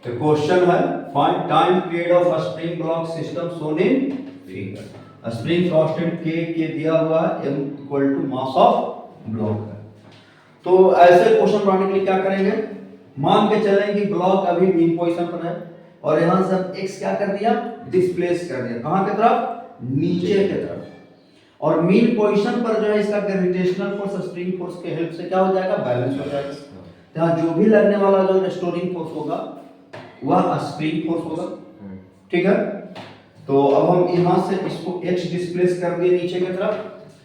The question है find time period of a spring block system shown in figure. A spring constant K के दिया हुआ है m equal to mass of block है। तो ऐसे क्वेश्चन बनाने के लिए क्या करेंगे, मान के चलें कि ब्लॉक अभी मीन पोजीशन पर है और यहाँ से हम x क्या कर दिया, डिस्प्लेस कर दिया कहाँ की तरफ, नीचे की तरफ, और मीन पोजीशन पर जो है इसका ग्रेविटेशनल फोर्स स्प्रिंग फोर्स के हेल्प से क्या हो जाएगा, बैलेंस हो जाएगा। यहाँ जो भी लगने वाला जो रेस्टोरिंग फोर्स होगा वह स्प्रिंग फोर्स होगा, ठीक है। तो अब हम यहाँ से इसको x डिस्प्लेस कर दिए नीचे की तरफ,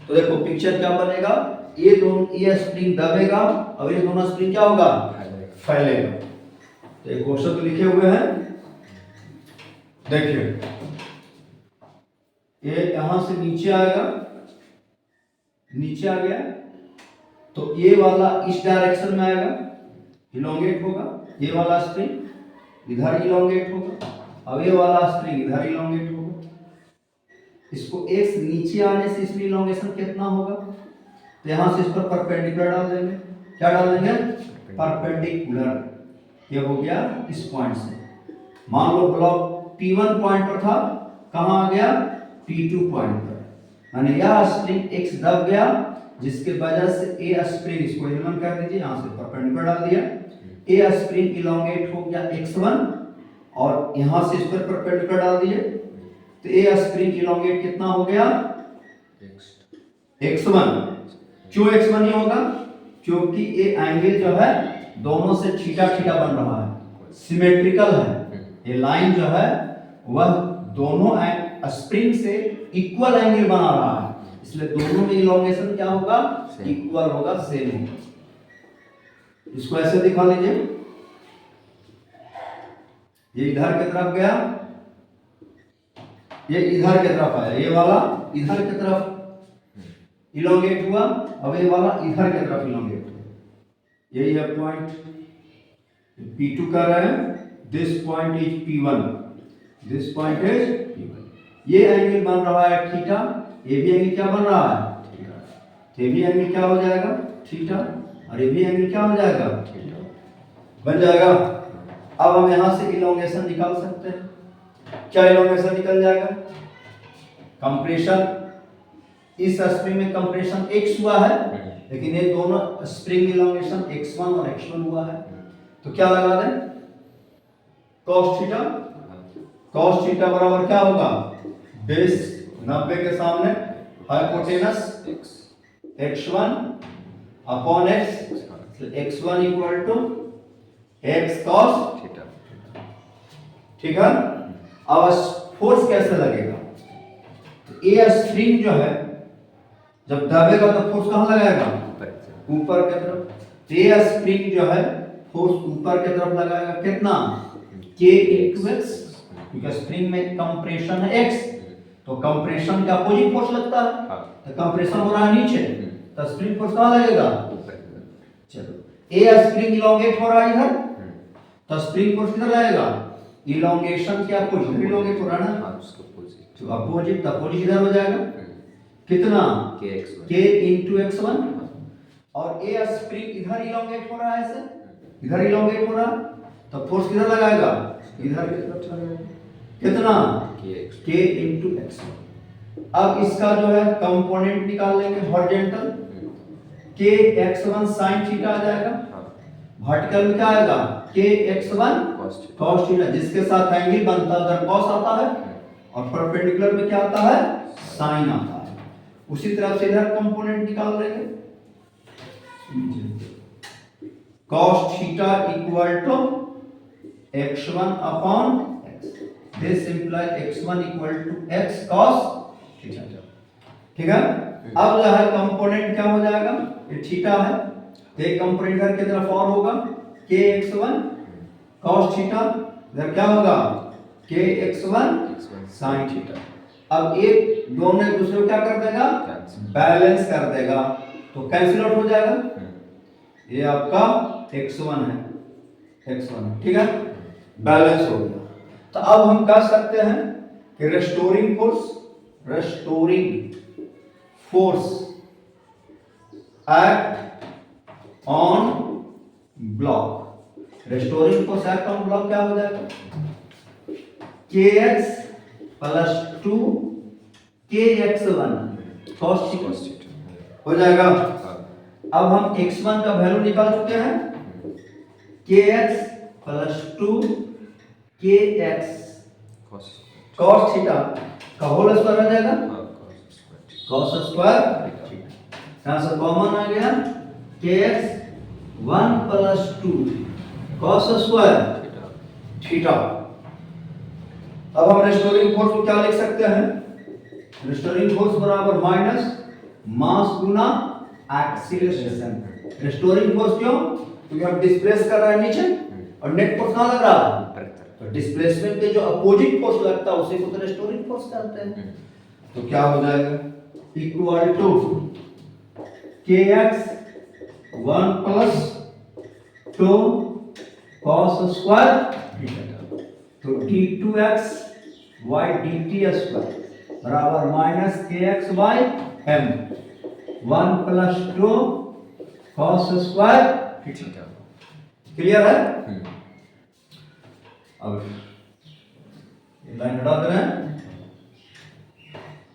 तो देखो पिक्चर क्या बनेगा, ये स्प्रिंग दबेगा और ये दोनों स्प्रिंग क्या होगा, फैलेगा। तो ये क्वेश्चन तो लिखे हुए हैं, देखिए ये यहां से नीचे आएगा, नीचे आ गया तो ये वाला इस डायरेक्शन में आएगा, इलोंगेट होगा, ये वाला स्प्रिंग इधर इलोंगेट होगा, अब ये वाला स्प्रिंग इधर इलोंगेट होगा। इसको x नीचे आने से इसमें इलोंगेशन कितना होगा, तो यहां से इस पर परपेंडिकुलर डाल देंगे, क्या डाल देंगे, परपेंडिकुलर। ये हो गया इस पॉइंट से, मान लो ब्लॉक P1 पॉइंट पर था, कहां आ गया, P2 पॉइंट पर, यानी यह स्प्रिंग x दब गया जिसके वजह से ए स्प्रिंग, इसको एलिमेंट कर दीजिए, यहां से परपेंडिकुलर डाल दिया, ए स्प्रिंग इलोंगेट हो गया x1 और यहां से इस पर परपेंडिकुलर डाल दिए, तो ए स्प्रिंग इलोंगेट कितना हो गया, x1। क्यों x1 ही होगा, क्योंकि ये एंगल जो है दोनों से थीटा थीटा बन रहा है, सिमेट्रिकल है, ये लाइन जो है वह दोनों स्प्रिंग से इक्वल एंगल बना रहा है, इसलिए दोनों में इलोंगेशन क्या होगा, इक्वल होगा, सेम होगा। इसको ऐसे दिखा लीजिए, ये इधर की तरफ गया, ये इधर की तरफ आया, ये वाला इधर की तरफ इलोंगेट हुआ, अब ये वाला इधर की तरफ इलोंगेट हुआ, यही है पॉइंट P2 कर रहे हैं, this point is P1, this point is P1। ये एंगल बन रहा है थीटा, ये भी एंगल क्या बन रहा है, थीटा, ये भी एंगल क्या हो जाएगा, थीटा, और ये भी एंगल क्या हो जाएगा, थीटा बन जाएगा। अब हम यहां से इलोंगेशन निकाल सकते हैं, क्या इलोंगेशन निकल जाएगा, कंप्रेशन, इस स्प्रिंग में कंप्रेशन x हुआ है, लेकिन ये दोनों स्प्रिंग इलोंगेशन x1 और x1 हुआ है, तो क्या लगा दें, cos थीटा, cos थीटा बराबर क्या होगा, बेस 90 के सामने hypotenuse x1 upon x, x1 equal to x cos theta, ठीक है। अब फोर्स कैसे लगेगा, तो ये स्प्रिंग जो है जब दबेगा तो फोर्स कहां लगाएगा, ऊपर की तरफ, तो ये स्प्रिंग जो है फोर्स ऊपर की तरफ लगाएगा, कितना, k into x, क्योंकि स्प्रिंग में कंप्रेशन है x, तो कंप्रेशन का अपोजिट फोर्स लगता है, तो कंप्रेशन हो रहा है नीचे, तो स्प्रिंग फोर्स कहां लगेगा, चलो ए स्प्रिंग इलोंगेट हो रहा है इधर, तो स्प्रिंग फोर्स किधर लगेगा, इलोंगेशन के अपोजिट, इलोंगेट हो रहा है ना, तो अपोजिट इधर हो जाएगा, कितना, k into x1, और ए स्प्रिंग इधर इलोंगेट हो रहा है, ऐसे इधर इलोंगेट हो रहा है, तो फोर्स किधर लगाएगा, इधर की तरफ लगाएगा, कितना, k into x1। अब इसका जो है कंपोनेंट निकाल लेंगे, horizontal k x1 sin theta आ जाएगा, वर्टिकल में क्या आएगा, k x1 cos थीटा, जिसके साथ एंगल बनता है उधर cos आता है, और परपेंडिकुलर में क्या आता है, sin आता है। उसी तरह से इधर कंपोनेंट निकाल लेंगे, cos theta equal to x1 upon x, this imply x1 equal to x cos theta, ठीक है। अब जो है कंपोनेंट क्या हो जाएगा, ये थीटा है, तो एक कंपोनेंट इधर की तरफ और होगा, k x1 cos थीटा, इधर क्या होगा, k x1 sin थीटा। अब एक दोनों एक दूसरे को क्या कर देगा, बैलेंस कर देगा, तो कैंसिल आउट हो जाएगा, ये आपका x1 है, x1, ठीक है, बैलेंस हो गया। तो अब हम कह सकते हैं कि restoring force act on block, restoring force act on block क्या हो जाएगा, kx plus 2 kx1 cos theta हो जाएगा। अब हम x1 का वैल्यू निकाल चुके हैं, kx plus 2 kx cos theta का होल स्क्वायर हो जाएगा, cos स्क्वायर थीटा। यहां से कॉमन आ गया, kx 1 plus 2 cos square theta. अब हम रेस्टोरिंग फोर्स को क्या लिख सकते हैं, रेस्टोरिंग फोर्स बराबर माइनस मास गुना एक्सीलरेशन। रेस्टोरिंग फोर्स क्यों, क्योंकि हम डिस्प्लेस कर रहे हैं नीचे और नेट फोर्स कहां लग रहा है, तो डिस्प्लेसमेंट के जो अपोजिट फोर्स लगता है उसी को तो रेस्टोरिंग फोर्स कहते हैं। तो क्या हो जाएगा, equal to kx 1 plus 2 cos square theta, तो d2x y dt स्क्वायर बराबर minus kx y m 1 plus 2 cos square theta. Clear है। अब ये लाइन हटा दे रहे हैं।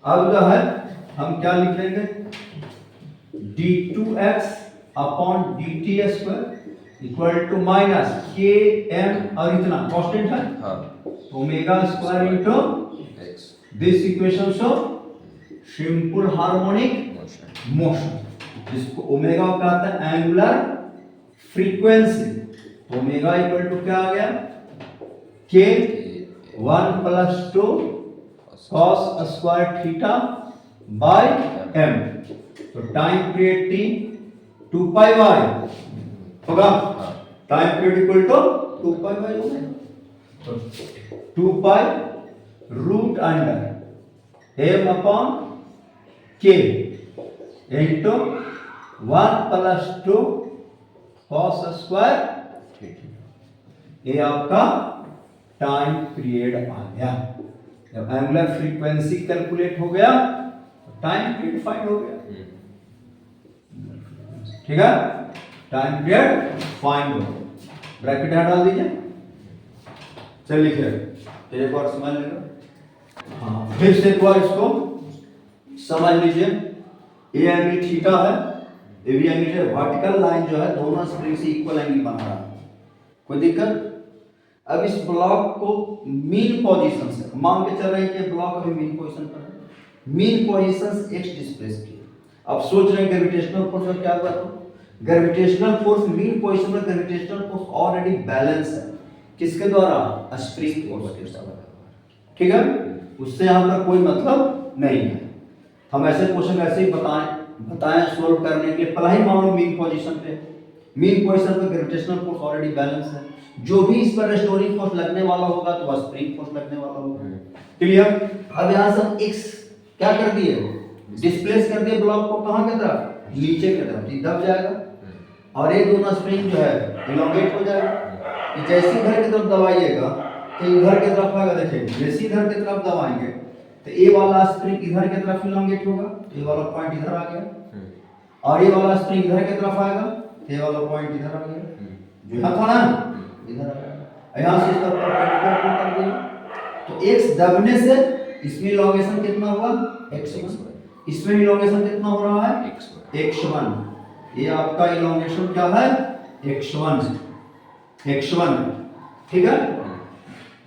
अब जो है हम क्या लिख लेंगे, d2x upon dt square equal to minus km, और इतना कांस्टेंट है omega square into x। This equation show simple harmonic motion, जिसको ओमेगा कहते हैं angular frequency. Omega equal to क्या आ गया, k 1 plus 2 cos square theta by m। तो time period t 2 pi y होगा, time period equal to 2 pi y होगा, तो 2 pi root under m upon k into 1 plus 2 cos square theta. ये आपका time period आ गया। जब angular frequency calculate हो गया तो टाइम पीरियड फाइंड हो गया। ठीक है, टाइम पीरियड फाइंड हो गया। ब्रैकेट हटा डाल दीजिए, चलिए लिखिए, एक बार समझ लीजिए। हाँ, फिर से एक बार इसको समझ लीजिए। ये एंगल थीटा है, ये भी एंगल है। वर्टिकल लाइन जो है दोनों स्प्रिंग से इक्वल एंगल बना रहा है, कोई दिक्कत। अब इस ब्लॉक को मीन पोजीशन से मान के चल रहे हैं कि ब्लॉक अभी मीन पोजीशन पर है, मीन पोजीशन से x डिस्प्लेस किया। अब सोच रहे हैं ग्रेविटेशनल फोर्स में क्या हुआ, तो ग्रेविटेशनल फोर्स मीन पोजीशन में ग्रेविटेशनल फोर्स ऑलरेडी बैलेंस है, किसके द्वारा, स्प्रिंग फोर्स के द्वारा। ठीक है, उससे हमारा कोई मतलब नहीं है। हम ऐसे क्वेश्चन ऐसे ही बताएं सोल्व करने के लिए। पहला ही मान लो मीन पोजीशन पे ग्रेविटेशनल फोर्स ऑलरेडी बैलेंस है, जो भी इस पर रेस्टोरिंग फोर्स लगने वाला होगा तो वह स्प्रिंग फोर्स लगने वाला होगा। क्लियर। अब यहां से हम x क्या कर दिए, डिस्प्लेस कर दिए ब्लॉक को, कहां की तरफ, नीचे की तरफ, दब जाएगा और ये दोनों स्प्रिंग जो है इलोंगेट हो जाएगा। जैसे इधर की तरफ दबाइएगा तो इधर की तरफ आएगा, देखिए जैसे इधर की तरफ दबाएंगे तो ये वाला स्प्रिंग इधर की तरफ इलोंगेट होगा, ये वाला पॉइंट इधर आ गया, और ये वाला स्प्रिंग इधर की तरफ आएगा, ये वाला पॉइंट इधर आ गया, जो यहां था ना इधर आ गया। यहां से इस तरफ परपेंडिकुलर कर दिया तो x दबने से इसमें इलोंगेशन कितना हुआ, x1, इसमें इलोंगेशन कितना हो रहा है, x1। ये आपका इलोंगेशन क्या है, x1। ठीक है,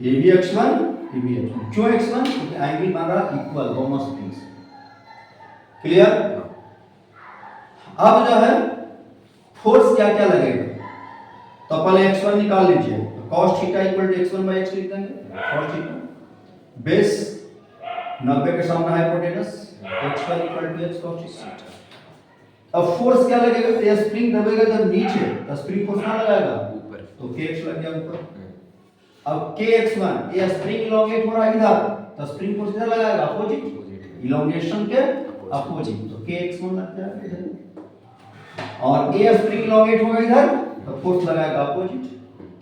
ये भी x1, ये भी x1। क्यों x1, क्योंकि एंगल बन रहा इक्वल दोनों स्प्रिंग्स। क्लियर। अब जो है फोर्स क्या क्या लगेगा, तो पहले x1 निकाल लीजिए। cos theta equal to x1 by x लिख देंगे। cos थीटा बेस 90 के सामने hypotenuse, x1 equal to x cos theta. अब फोर्स क्या लगेगा, ये स्प्रिंग दबेगा जब नीचे तो स्प्रिंग फोर्स कहां लगाएगा, ऊपर, तो kx लग गया ऊपर। अब kx1 ये स्प्रिंग इलोंगेट हो रहा है इधर, तो स्प्रिंग फोर्स इधर लगाएगा, अपोजिट, इलोंगेशन के अपोजिट, तो kx1 लग जाएगा इधर। और ये स्प्रिंग इलोंगेट होगा इधर तो फोर्स लगाएगा अपोजिट,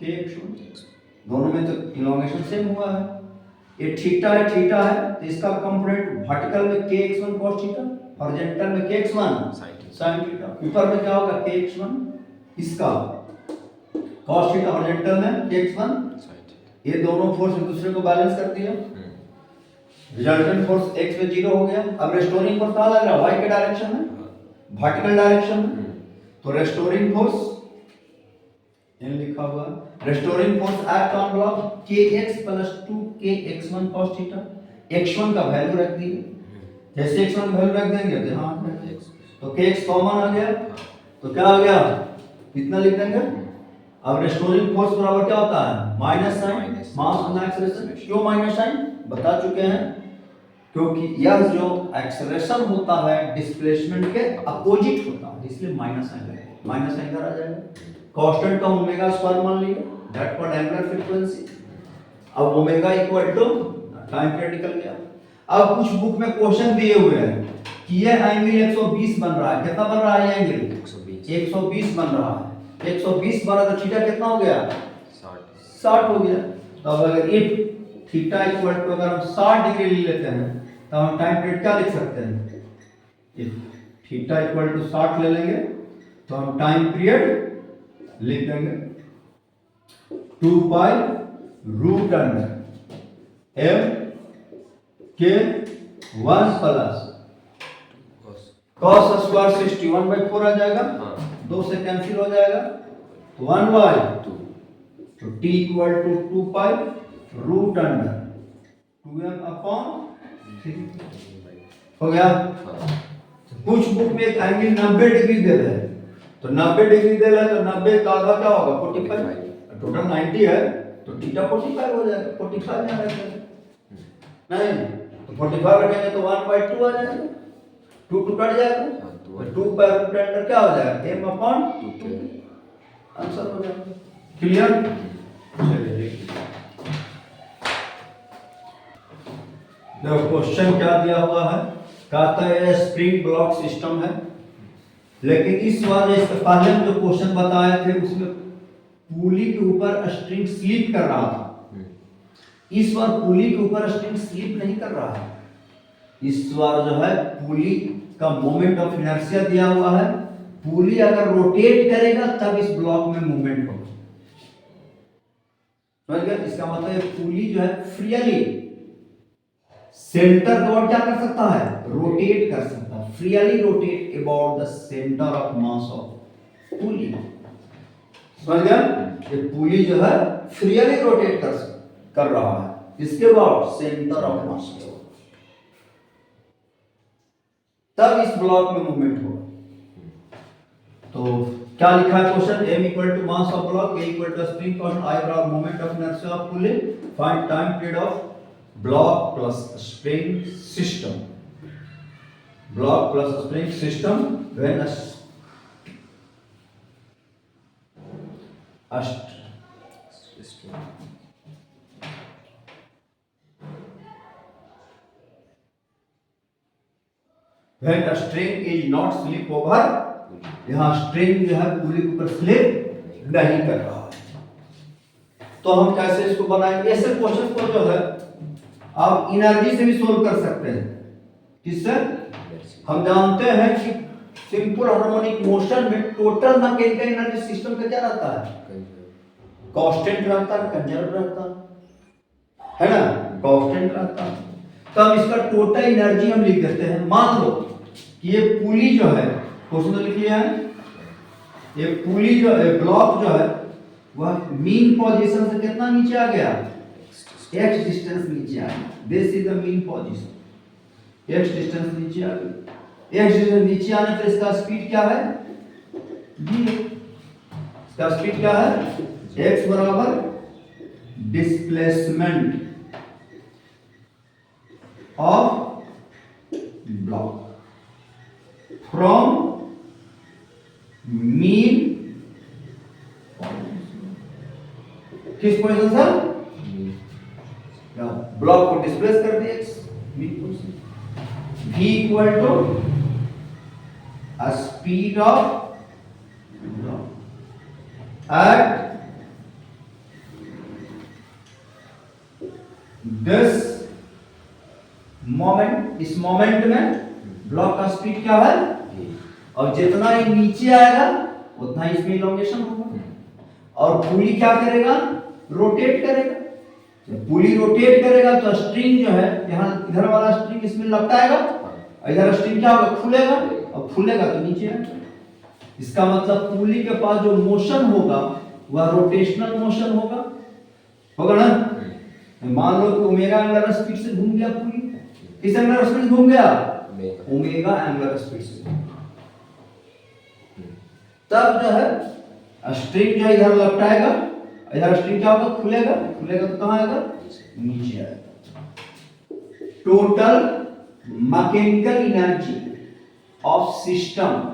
kx1। दोनों में तो इलोंगेशन सेम हुआ है। ये थीटा है तो इसका कंपोनेंट वर्टिकल में kx1 cos थीटा, हॉरिजॉन्टल में kx1 sin थीटा। ऊपर में क्या होगा kx1 इसका cos थीटा हॉरिजॉन्टल में kx1, ये दोनों फोर्स एक दूसरे को बैलेंस कर दिया, रिजल्टेंट फोर्स x पे 0 हो गया। अब रेस्टोरिंग फोर्स कहाँ लग रहा है? y के डायरेक्शन में, वर्टिकल डायरेक्शन में। तो रेस्टोरिंग फोर्स इन लिखा हुआ है, restoring force act on block kx + 2kx1 cos theta. x1 का वैल्यू रख दिए, जैसे x1 का वैल्यू रख देंगे तो हाँ तो kx कॉमन आ गया, तो क्या आ गया? कितना लिख देंगे? अब रेस्टोरिंग फोर्स बराबर क्या होता है? माइनस साइन मास गुना एक्सेलरेशन। क्यों माइनस साइन? बता चुके हैं, क्योंकि यह जो एक्सेलरेशन होता है डिस्प्लेसमेंट के अपोजिट होता है, इसलिए माइनस साइन लगेगा। माइनस साइन इधर आ जाएगा। कांस्टेंट का ओमेगा स्क्वायर मान लिया, दैट कॉल्ड एंगुलर फ्रीक्वेंसी। अब omega equal to time period निकल गया। अब कुछ बुक में क्वेश्चन दिए हुए हैं कि ये एंगल 120 बन रहा है। कितना बन रहा है? ये एंगल 120 बन रहा है। 120 बना तो थीटा कितना हो गया? 60 हो गया। तो अब अगर इफ थीटा इक्वल टू अगर हम 60 डिग्री ले लेते हैं तो हम टाइम पीरियड क्या लिख सकते हैं? इफ थीटा इक्वल टू 60 ले लेंगे तो हम टाइम पीरियड लिख देंगे 2 पाई रूट अंडर m के 1 प्लस cos स्क्वायर 61/4 आ जाएगा, 2 से कैंसिल हो जाएगा, 1/2 तो t equal to 2 pi root under 2m upon 3 हो गया। कुछ बुक में एक एंगल 90 डिग्री दे रहे हैं, तो 90 डिग्री दे रहे हैं तो 90 का आधा क्या होगा? 45। टोटल 90 है तो थीटा 45 हो जाएगा। 45 यहाँ रखेंगे नहीं तो 45 रखेंगे तो 1/2 आ जाएगा, 2 कट जाएगा तो 2 पाई रूट अंडर क्या हो जाएगा? m अपॉन 2 आंसर हो जाएगा। क्लियर? चलिए देखिए, देखो क्वेश्चन क्या दिया हुआ है। कहता है स्प्रिंग ब्लॉक सिस्टम है, लेकिन इस बार इसके पहले हम जो क्वेश्चन बताए थे उसमें पुली के ऊपर स्ट्रिंग स्लिप कर रहा था। इस बार पुली के ऊपर स्ट्रिंग स्लिप नहीं कर रहा है। इस बार जो है पुली का मोमेंट ऑफ इनर्शिया दिया हुआ है। पुली अगर रोटेट करेगा तब इस ब्लॉक में मूवमेंट होगा। समझ गए? इसका मतलब है पुली जो है फ्रीली सेंटर अबाउट क्या कर सकता है? रोटेट कर सकता है। Freely rotate about the centre of mass of पुली। समझ गया? ये पुली जो है फ्रीली रोटेट कर रहा है। इसके बाद सेंटर ऑफ मास तब इस ब्लॉक में मूवमेंट होगा। तो क्या लिखा है question? m equal to mass of block, a equal to spring constant, i बराबर moment of inertia of pulley, find time period of block plus spring system. Block plus spring system when when a string is not slip over, यहाँ string जो है पुली के ऊपर slip नहीं कर रहा है। तो हम कैसे इसको बनाएंगे? ऐसे क्वेश्चन को जो है आप एनर्जी से भी सोल्व कर सकते हैं। किससे? हम जानते हैं कि सिंपल हार्मोनिक मोशन में टोटल मैकेनिकल एनर्जी सिस्टम का क्या रहता है? कांस्टेंट रहता है, कंजर्व रहता है ना, कांस्टेंट रहता है। तो हम इसका टोटल एनर्जी हम लिख देते हैं। मान लो कि ये पुली जो है, क्वेश्चन लिख लिया है, ये पुली जो है, ब्लॉक जो है वह मीन पोजीशन से कितना नीचे आ गया? x डिस्टेंस नीचे आ गया। This is the mean position. x distance नीचे आ गया। x डिस्टेंस नीचे आने पर इसका स्पीड क्या है? v। इसका स्पीड क्या है? x बराबर displacement of block from mean, किस पोजीशन सर? ब्लॉक को डिस्प्लेस कर दिया mean position. v equal to speed of block at this moment. इस मोमेंट में ब्लॉक का स्पीड क्या है? और जितना ही नीचे आएगा उतना ही इसमें इलोंगेशन होगा। और पुली क्या करेगा, रोटेट करेगा। जब पुली रोटेट करेगा तो स्ट्रिंग जो है यहाँ इधर वाला स्ट्रिंग इसमें लपटाएगा, इधर स्ट्रिंग क्या होगा, खुलेगा, और खुलेगा तो नीचे आएगा। इसका मतलब पुली के पास जो मोशन होगा वह रोटेशनल मोशन होगा, होगा ना। मान लो कि ओमेगा एंगुलर स्पीड से घूम गया पुली, किस एंगुलर स्पीड घूम गया, ओमेगा एंगुलर स्पीड से। तब जो है स्ट्रिंग जो इधर लपटाएगा, इधर स्ट्रिंग क्या होगा, खुलेगा, खुलेगा तो कहां आएगा, नीचे आएगा। Total mechanical energy of system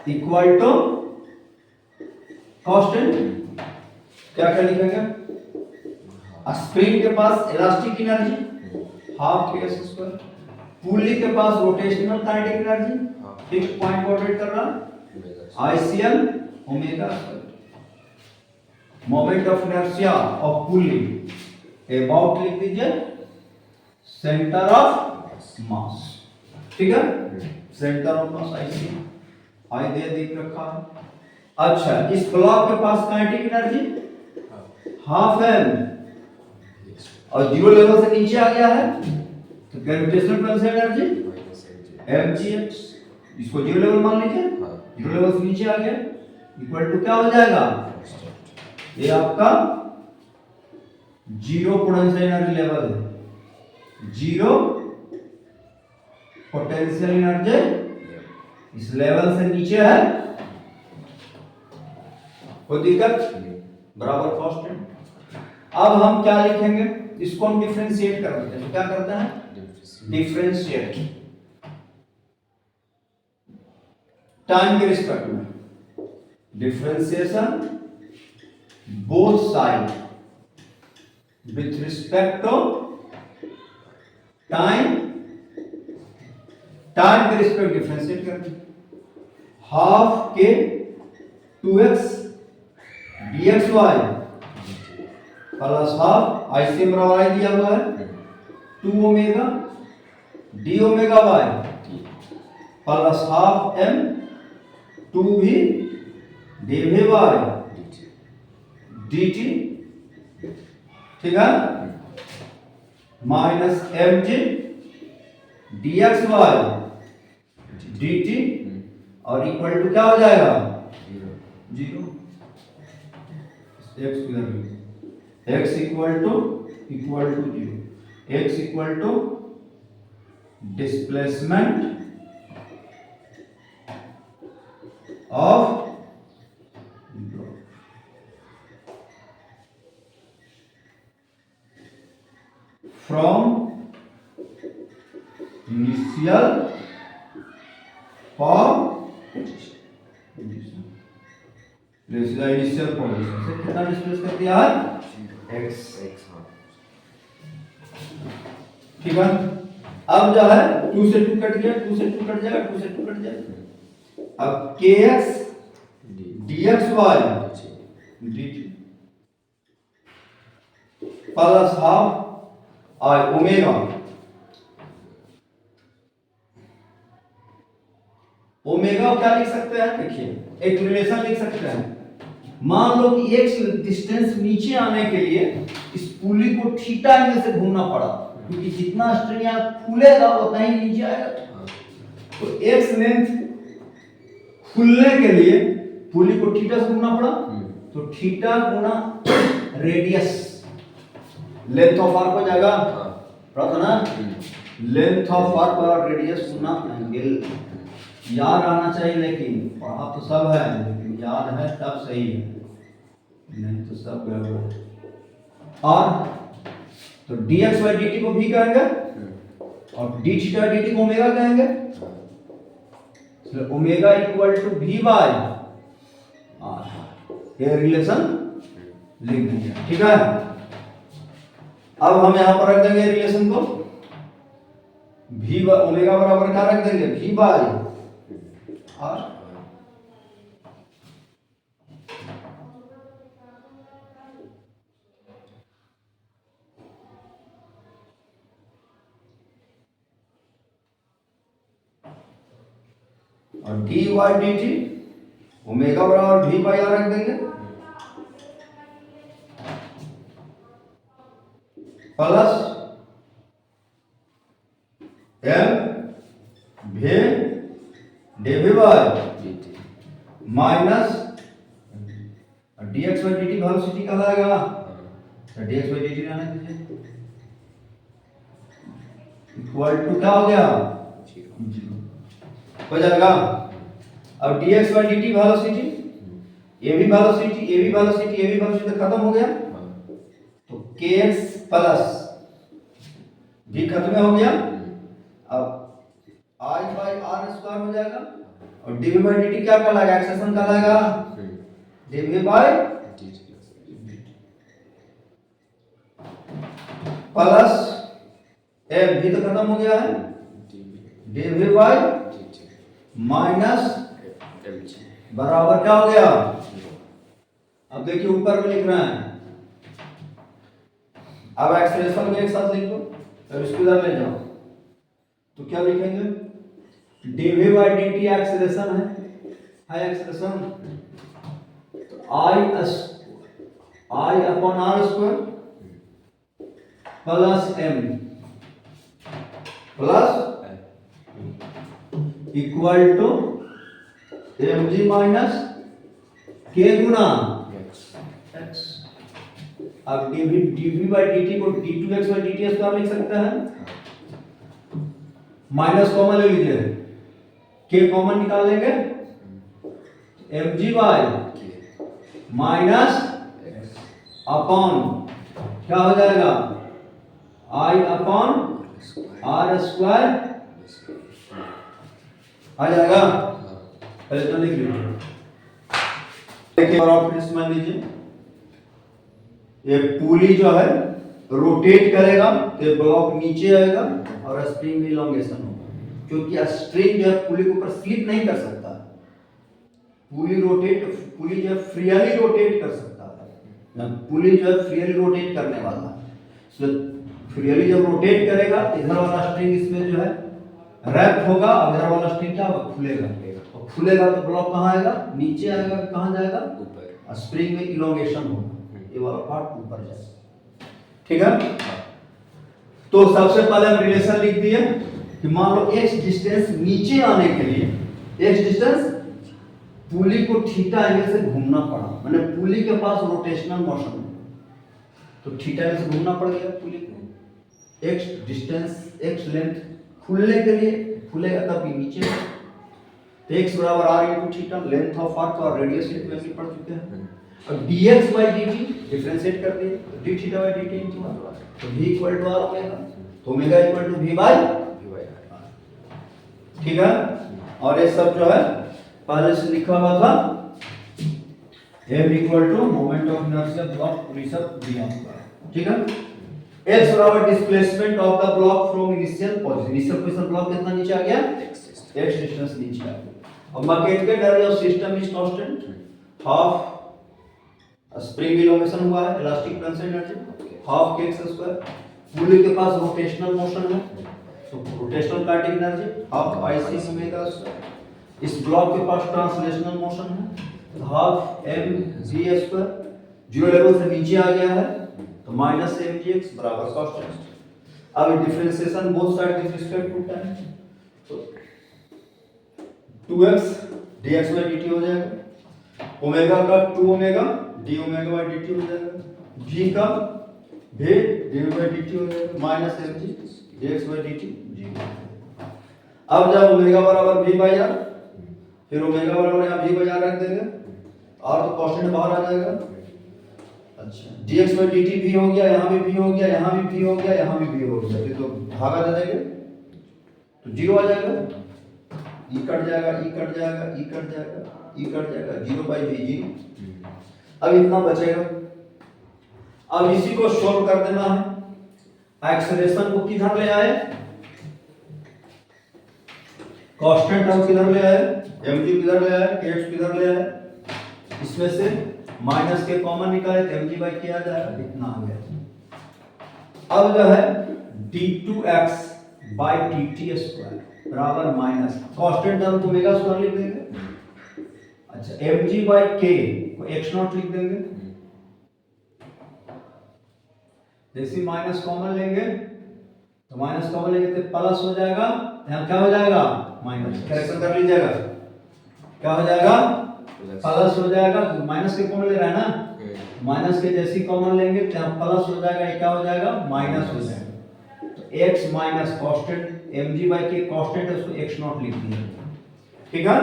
equal to constant, क्या क्या लिखेंगे, स्प्रिंग के पास elastic energy half k s square, pulley के पास rotational kinetic energy, fix point coordinate कर रहा ICL omega square, moment of inertia of pulley about लिख दीजिए सेंटर ऑफ मास, ठीक है, सेंटर ऑफ मास आईसी आई दे दिख रखा है। अच्छा, इस ब्लॉक के पास काइनेटिक एनर्जी हाफ एम और जीरो लेवल से नीचे आ गया है तो ग्रेविटेशनल पोटेंशियल एनर्जी mgh, इसको जीरो लेवल मान लीजिए, जीरो लेवल से नीचे आ गया इक्वल टू क्या हो जाएगा, ये आपका जीरो पोटेंशियल एनर्जी लेवल है, जीरो पोटेंशियल एनर्जी इस लेवल से नीचे है, कोई दिक्कत, बराबर कांस्टेंट। अब हम क्या लिखेंगे, इसको हम डिफरेंशिएट कर देते हैं, तो क्या करते हैं, डिफरेंशिएट टाइम के रिस्पेक्ट में, differentiation both side with respect to time, time के रिस्पेक्ट डिफरेंशिएट करते हैं, हाफ के 2x dxy plus half IC बराबर आई दिया हुआ है 2 omega D omega by plus half m 2 v D v by dt, ठीक है, माइनस mg dxy dt और इक्वल टू क्या हो जाएगा, जीरो, x किधर, x equal to zero, x equal to displacement of from initial form initial position से कितना displace कर दिया है, x, ठीक है। अब जो है 2 से 2 कट गया, 2 से 2 कट जाएगा, 2 से 2 कट जाएगा, अब kx dxy dt plus half I omega, omega क्या लिख सकते हैं, देखिए एक रिलेशन लिख सकते हैं, मान लो कि एक डिस्टेंस नीचे आने के लिए इस पुली को थीटा एंगल से घूमना पड़ा, क्योंकि जितना स्ट्रिंग यहाँ खुलेगा उतना ही नीचे आएगा, तो एक्स लेंथ खुलने के लिए पुली को थीटा से घूमना पड़ा, तो theta Guna radius, length of arc हो जाएगा, पता ना, लेंथ ऑफ आर्क और रेडियस गुना एंगल, याद आना चाहिए, लेकिन पढ़ा तो सब है, लेकिन याद है तब सही है, नहीं तो सब गड़बड़ है। और तो dx by dt को भी कहेंगे और d थीटा dt को ओमेगा कहेंगे, इसलिए omega equal to v by r, ये रिलेशन लिख देंगे, ठीक है। अब हम यहां पर रख देंगे रिलेशन को, v ओमेगा बराबर क्या रख देंगे, v बाय r, और D by D T omega बराबर वी बाई आर रख देंगे plus M V D V by minus dx by dt velocity कहलाएगा तो dx by dt रहने दीजिए इक्वल टू क्या हो गया 0 हो जाएगा। अब dx by dt वेलोसिटी ये भी वेलोसिटी ये भी वेलोसिटी ये भी वेलोसिटी तो खत्म हो गया तो kx प्लस v खत्म हो गया। अब I by r स्क्वायर हो जाएगा और dv by dt क्या कहलाएगा एक्सेशन कहलाएगा dv by प्लस एम भी तो खत्म हो गया है dv by माइनस बराबर क्या हो गया। अब देखिए ऊपर में लिख रहे हैं अब एक्सप्रेशन को एक साथ लिख दो अब इसको इधर ले जाओ तो क्या लिखेंगे dv by dt एक्सप्रेशन है expression I upon r square plus m plus equal to mg minus k गुना x। अब dv by dt को d2x by dt स्क्वायर लिख सकते हैं माइनस कॉमन ले लीजिए k कॉमन निकाल लेंगे mg by माइनस अपॉन क्या हो जाएगा I अपॉन r स्क्वायर आ जाएगा। पहले तो लिख लीजिए देखिए और आप फिर मान लीजिए ये पुली जो है रोटेट करेगा तो ब्लॉक नीचे आएगा और स्प्रिंग में इलोंगेशन होगा क्योंकि स्ट्रिंग जो है पुली के ऊपर स्लिप नहीं कर सकता पुली जो है फ्रीली रोटेट कर सकता है पुली जो है फ्रीली रोटेट करने वाला है फ्रीली जब रोटेट करेगा इधर वाला स्ट्रिंग इसमें जो है रैप होगा और इधर वाला स्ट्रिंग क्या होगा खुलेगा और खुलेगा तो ब्लॉक कहाँ आएगा नीचे आएगा कहाँ जाएगा ऊपर स्प्रिंग में इलोंगेशन होगा ये वाला पार्ट ऊपर जाएगा ठीक है। तो सबसे पहले हम रिलेशन लिख दिए कि मान लो x डिस्टेंस नीचे आने के लिए x डिस्टेंस पुली को थीटा एंगल से घूमना पड़ा माने पुली के पास रोटेशनल मोशन तो थीटा एंगल से घूमना पड़ गया पुली को x डिस्टेंस x लेंथ खुलने के लिए खुलेगा तब ये नीचे तो x बराबर r into theta length of arc और रेडियस एक वैल्यू पढ़ चुके हैं। अब dx by dt डिफरेंशिएट कर दिए तो d theta by dt into r तो v equal to r omega तो omega equal to v by r ठीक है। और ये सब जो है पहले से लिखा हुआ था m इक्वल टू मोमेंट ऑफ इनर्शिया ब्लॉक रिसर्व दिया हुआ है ठीक है। x बराबर displacement of the block from initial position block कितना नीचे आ गया x डिस्टेंस नीचे आ गया। अब mechanical energy of system is constant half spring elongation हुआ है elastic tension energy half kx square pulley के पास रोटेशनल मोशन है तो rotational kinetic energy half ic omega square इस ब्लॉक के पास ट्रांसलेशनल मोशन है तो half mg square zero level से नीचे आ गया है तो माइनस mgx बराबर कांस्टेंट। अब differentiation both side with respect to time तो 2x dx by dt हो जाएगा ओमेगा का 2 omega d omega by dt हो जाएगा v का v dv by dt हो जाएगा minus mg dx by dt g। अब जब ओमेगा बराबर v by r फिर ओमेगा बराबर यहां v by r रख देंगे r तो कांस्टेंट बाहर आ जाएगा अच्छा dx by dt भी हो गया यहां भी v हो गया यहां भी v हो गया यहां भी v हो गया फिर तो भागा दे देंगे तो 0 आ जाएगा e कट जाएगा e कट जाएगा e कट जाएगा e कट जाएगा 0 by v 0 अब इतना बचेगा। अब इसी को सॉल्व कर देना है एक्सेलरेशन को किधर ले आए कांस्टेंट हम किधर ले आए mg किधर ले आए kx किधर ले आए इसमें से माइनस के कॉमन निकाले तो mg by k आ जाएगा इतना आ गया। अब जो है d2x by dt स्क्वायर बराबर माइनस कांस्टेंट टर्म को ओमेगा स्क्वायर लिख देंगे। अच्छा mg बाई k को x नॉट लिख देंगे। जैसे माइनस कॉमन लेंगे तो माइनस कॉमन लेंगे तो प्लस हो जाएगा, यहाँ क्या हो जाएगा माइनस, करेक्शन कर लीजिएगा, क्या हो जाएगा प्लस हो जाएगा, माइनस के कॉमन ले रहा है ना, माइनस के जैसी कॉमन लेंगे तो यहाँ प्लस हो जाएगा, ये क्या हो जाएगा माइनस हो जाएगा। तो x minus constant mg by k constant है, उसको x नॉट लिख दिया, ठीक है।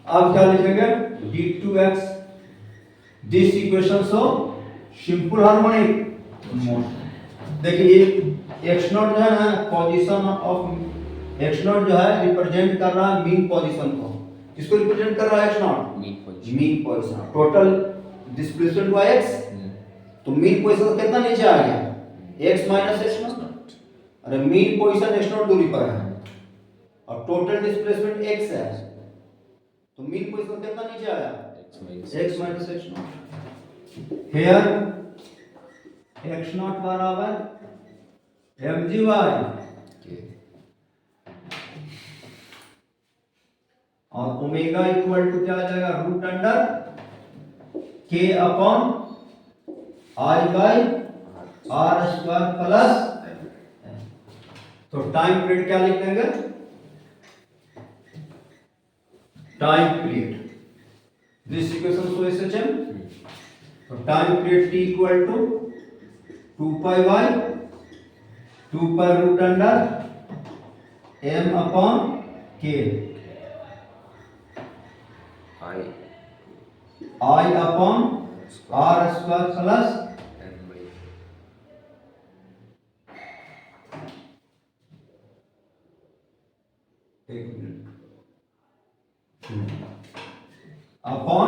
अब क्या लिखेंगे d2x, this equation so simple harmonic motion. देखिए x नॉट जो है ना पोजीशन ऑफ x नॉट जो है रिप्रेजेंट कर रहा है मीन पोजीशन को, किसको रिप्रेजेंट कर रहा है x not mean position, total displacement हुआ x, तो मीन पोजीशन कितना नीचे आ गया x माइनस x नॉट, अरे मीन पोजीशन x नॉट दूरी पर है और टोटल डिस्प्लेसमेंट x है, तो मीन पोजीशन कितना नीचे आया x minus x naught. Here x naught बराबर mg बाई और ओमेगा इक्वल टू क्या आ जाएगा रूट अंडर k अपॉन i by r square plus, तो टाइम पीरियड क्या लिख देंगे time period, this equation so SHM, तो time period t equal to 2 pi by 2 pi root under m upon k, i upon r square plus upon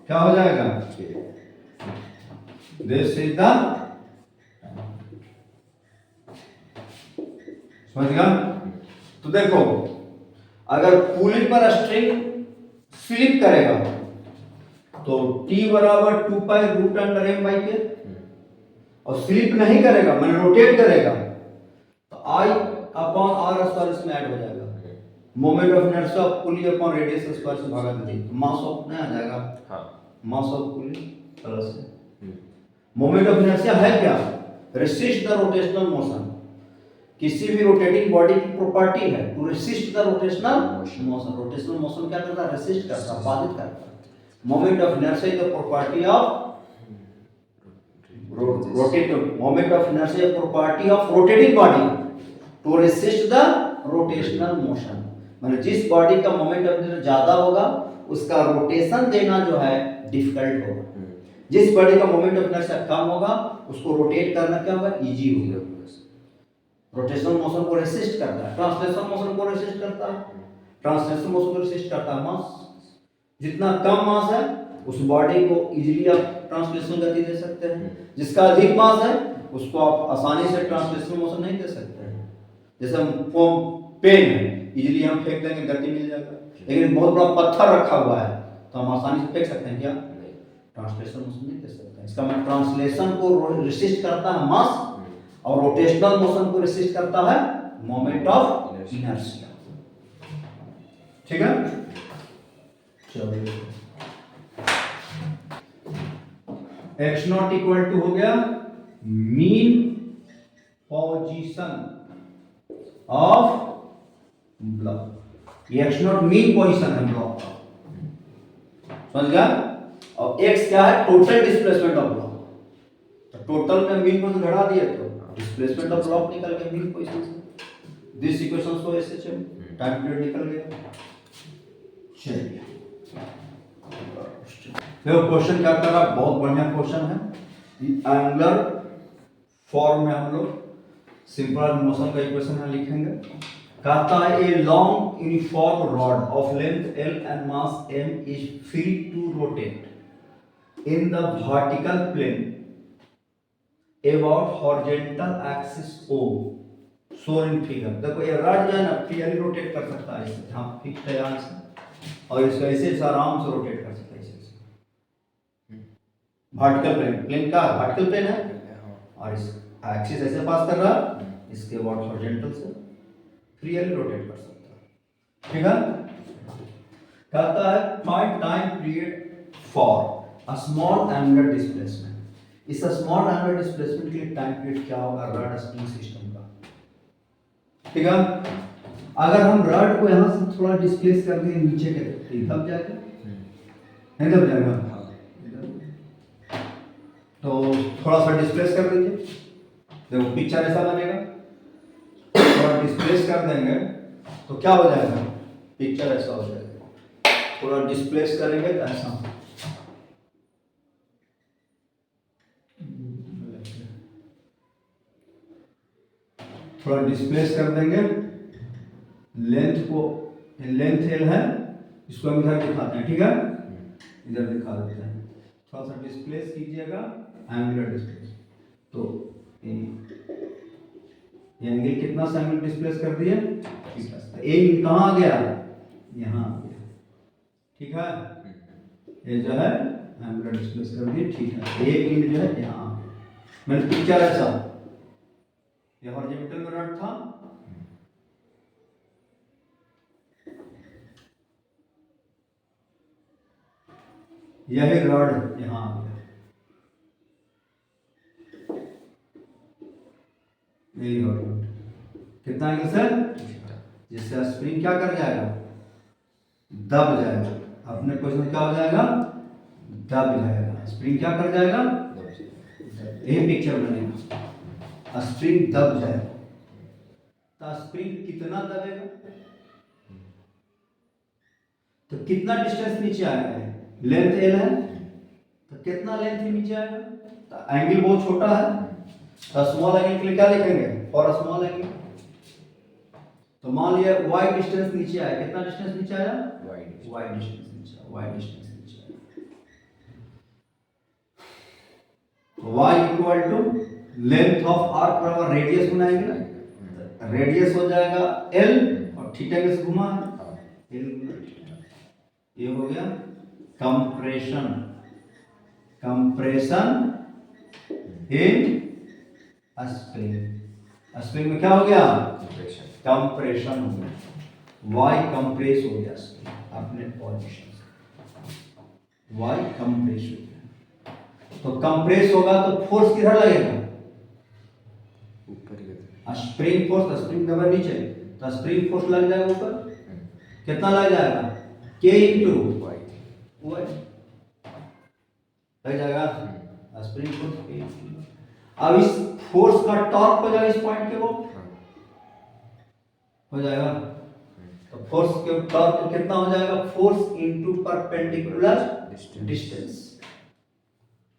क्या हो जाएगा this is the, समझ गया। तो देखो अगर पुली पर स्ट्रिंग स्लिप करेगा तो t बराबर 2 pi root under m by k, और स्लिप नहीं करेगा मैंने रोटेट करेगा तो i अपॉन r स्क्वायर इसमें ऐड हो जाएगा, moment of inertia of pulley upon radius square से भागा देंगे तो मास ऑफ नहीं आ जाएगा, हाँ mass of pulley plus moment of inertia है क्या रेसिस्ट द रोटेशनल मोशन, किसी भी रोटेटिंग बॉडी की प्रॉपर्टी है to resist the rotational motion, rotational motion क्या करता है रेसिस्ट करता है, बाधित करता है। Moment of inertia is the property of rotating, moment of inertia property of rotating body to resist the rotational motion, मतलब जिस बॉडी का मोमेंट ऑफ इनर्शिया ज्यादा होगा उसका रोटेशन देना जो है डिफिकल्ट होगा, जिस बॉडी का मोमेंट ऑफ इनर्शिया कम होगा उसको रोटेट करना क्या होगा इजी होगा। रोटेशनल मोशन को रेसिस्ट करता है, ट्रांसलेशनल मोशन को रेसिस्ट करता है, ट्रांसलेशनल मोशन को रेसिस्ट करता है मास, जितना कम मास है उस बॉडी को इजीली आप ट्रांसलेशनल गति दे सकते हैं, जिसका अधिक मास है उसको आप आसानी से ट्रांसलेशनल मोशन नहीं दे सकते हैं। जैसे हम पेन है इजीली हम फेंक देंगे गति मिल जाएगा, लेकिन बहुत बड़ा पत्थर रखा हुआ है तो हम आसानी से फेंक सकते हैं क्या ट्रांसलेशनल मोशन नहीं दे सकते हैं। इसका मतलब ट्रांसलेशन को रेसिस्ट करता है मास और रोटेशनल मोशन को रेसिस्ट करता है मोमेंट ऑफ इनर्शिया, ठीक है। चलिए x नॉट इक्वल टू हो गया मीन पोजीशन ऑफ ब्लॉक, ये x नॉट मीन पोजीशन है ब्लॉक का, समझ गया। और x क्या है टोटल डिस्प्लेसमेंट ऑफ ब्लॉक, तो टोटल में मीन पोजीशन घटा दिए तो डिस्प्लेसमेंट ऑफ ब्लॉक निकल गया मीन पोजीशन से, this equation so SHM, time period निकल गया। चलिए देखो क्वेश्चन क्या कर रहा है, बहुत बढ़िया क्वेश्चन है, एंगुलर फॉर्म में हम लोग सिंपल मोशन का इक्वेशन है लिखेंगे। कहता है a long uniform rod of length L and mass M is free to rotate in the vertical plane about horizontal axis O shown in figure. देखो ये रॉड जो है ना फ्रीली रोटेट कर सकता है, इसे हाँ फिक्स्ड है यहाँ से, और इसको ऐसे आराम से रोटेट कर सकता है इसे, वर्टिकल प्लेन, प्लेन का वर्टिकल प्लेन है और इस एक्सिस ऐसे पास कर रहा है, इसके बाद हॉरिजॉन्टल से फ्रीली रोटेट कर सकता है। ठीक है, कहता है find time period for a small angular displacement. इस स्मॉल एंगुलर डिस्प्लेसमेंट के लिए टाइम पीरियड क्या होगा रॉड स्प्रिंग सिस्टम का। ठीक है, अगर हम रॉड को यहां से थोड़ा डिस्प्लेस कर दें नीचे के तो दब जाएगा, नहीं दब जाएगा, तो थोड़ा सा डिस्प्लेस कर दीजिए, देखो पिक्चर ऐसा बनेगा। थोड़ा डिस्प्लेस कर देंगे तो क्या हो जाएगा, पिक्चर ऐसा हो जाएगा। थोड़ा डिस्प्लेस करेंगे तो ऐसा, थोड़ा डिस्प्लेस कर देंगे, लेंथ को, लेंथ एल है, इसको हम इधर दिखाते हैं। ठीक है, इधर दिखा देते हैं, थोड़ा सा डिस्प्लेस कीजिएगा, एंगुलर डिस्प्लेस। तो ये एंगल कितना सा एंगल डिस्प्लेस कर दिए, ए कहाँ आ गया, यहाँ आ गया। ठीक है, ये जो है एंगुलर डिस्प्लेस कर दिए। ठीक है, एक इंच जो है यहाँ आ गया। मैंने पिक्चर ऐसा, ये हॉरिजॉन्टल में रॉड था, यही रॉड यहाँ आ गया, यही रॉड कितना एंगल से, जिससे स्प्रिंग क्या कर जाएगा, दब जाएगा। अपने क्वेश्चन क्या हो जाएगा, दब जाएगा। स्प्रिंग क्या कर जाएगा, यही पिक्चर बनेगा, स्प्रिंग दब जाएगा। तो स्प्रिंग कितना दबेगा, तो कितना डिस्टेंस नीचे आएगा, लेंथ एल है, तो कितना लेंथ नीचे आएगा, तो एंगल बहुत छोटा है, तो स्मॉल एंगल के लिए क्या लिखेंगे, फॉर स्मॉल एंगल। तो मान लिया y डिस्टेंस नीचे आया, कितना डिस्टेंस नीचे आया, y डिस्टेंस नीचे आया, y डिस्टेंस नीचे आया। y equal to length of arc पर रेडियस बनाएंगे, रेडियस हो जाएगा l और थीटा के से घुमा है l गुना थीटा। ये हो गया compression, compression in spring. Spring में क्या हो गया, कंप्रेशन हो गया, वाई कंप्रेस हो गया अपने पोजीशन से, वाई कंप्रेस हो गया। तो कंप्रेस होगा तो फोर्स किधर लगेगा, ऊपर। स्प्रिंग फोर्स, स्प्रिंग दबा नीचे, तो स्प्रिंग फोर्स लग जाएगा ऊपर, कितना लग जाएगा, K इंटू वाई लग जाएगा, स्प्रिंग फोर्स K इंटू। अब इस फोर्स का टॉर्क हो जाएगा इस पॉइंट के, वो हो जाएगा, तो फोर्स के टॉर्क कितना हो जाएगा, फोर्स इनटू परपेंडिकुलर डिस्टेंस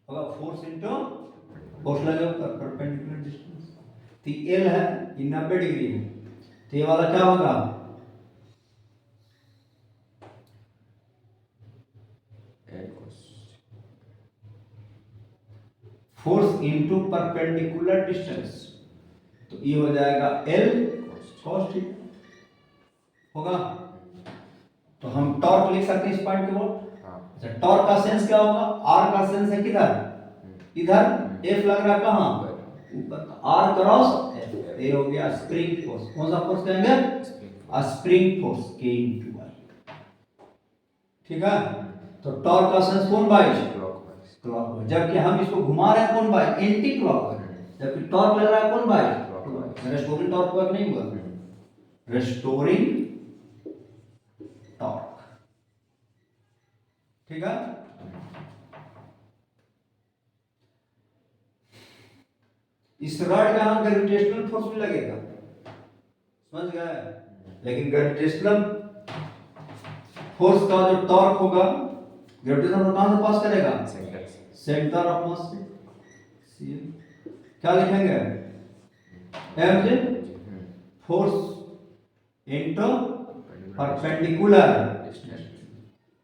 होगा, फोर्स इनटू फोर्स लगेगा परपेंडिकुलर डिस्टेंस। तो एल है, ये 90 डिग्री है, तो ये वाला क्या होगा, फोर्स इनटू परपेंडिकुलर डिस्टेंस, तो ये हो जाएगा एल cos थीटा होगा। तो हम टॉर्क लिख सकते हैं इस पॉइंट के वो। अच्छा, टॉर्क का सेंस क्या होगा, आर का सेंस है किधर, इधर, एफ लग रहा कहां, ऊपर, आर क्रॉस एफ, ये हो गया स्प्रिंग फोर्स। कौन सा फोर्स कहेंगे, spring force K into y. ठीक है, तो टॉर्क का सेंस कौन बाय, क्लॉकवाइज, जबकि हम इसको घुमा रहे हैं कौन बाय, एंटी क्लॉकवाइज, जबकि टॉर्क लग रहा है कौन बाय, रेस्टोरिंग टॉर्क वर्क नहीं हुआ, रेस्टोरिंग टॉर्क। ठीक है, इस रॉड का हम ग्रेविटेशनल फोर्स भी लगेगा, समझ गए, लेकिन ग्रेविटेशनल फोर्स का जो टॉर्क होगा, ग्रेविटेशनल फोर्स कहां से पास करेगा, सेंटर ऑफ मास से। क्या लिखेंगे, m force into perpendicular distance,